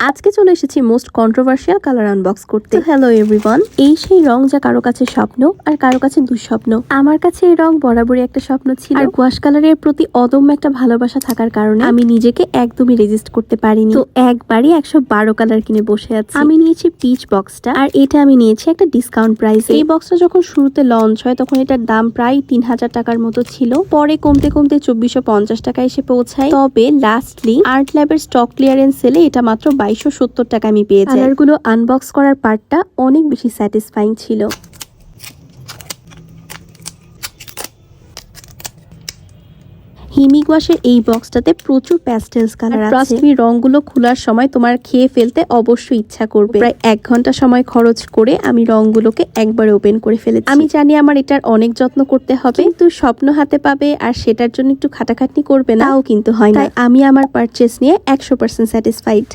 আজকে চলে এসেছি মোস্ট কন্ট্রোভার্সিয়াল কালার আনবক্স করতে। হ্যালো এভরিওয়ান, এই সেই রং যা কারো কাছে স্বপ্ন আর কারো কাছে দুঃস্বপ্ন। আমার কাছে এই রং বরাবরই একটা স্বপ্ন ছিল, আর গোয়াশ কালারের প্রতি অদম্য একটা ভালোবাসা থাকার কারণে আমি নিজেকে একদমই রেজিস্ট করতে পারিনি। তো একবারই 112 কালার কিনে বসে আছি। আমি নিয়েছি পিচ বক্সটা, আর এটা আমি নিয়েছি একটা ডিসকাউন্ট প্রাইস। এই বক্সটা যখন শুরুতে লঞ্চ হয় তখন এটার দাম প্রায় 3000 টাকার মতো ছিল, পরে কমতে কমতে 2450 টাকা এসে পৌঁছায়। তবে লাস্টলি আর্ট ল্যাবের স্টক ক্লিয়ারেন্স সেলে এটা মাত্র 2270 টাকা আমি পেয়ে যাই। কালারগুলো আনবক্স করার পার্টটা অনেক বেশি স্যাটিসফাইং ছিল। হিমিক ওয়াশের এই বক্সটাতে প্রচুর প্যাস্টেলস কালার আছে। ট্রাস্ট মি, রংগুলো খোলার সময় তোমার খেয়ে ফেলতে অবশ্যই ইচ্ছা করবে। প্রায় 1 ঘন্টা সময় খরচ করে আমি রংগুলোকে একবারে ওপেন করে ফেলেছি। আমি জানি আমার এটার অনেক যত্ন করতে হবে, কিন্তু স্বপ্ন হাতে পাবে আর সেটার জন্য একটু খাটাখাটনি করবে না, তাও কিন্তু হয় না। তাই আমি আমার পারচেস নিয়ে 100% স্যাটিসফাইড।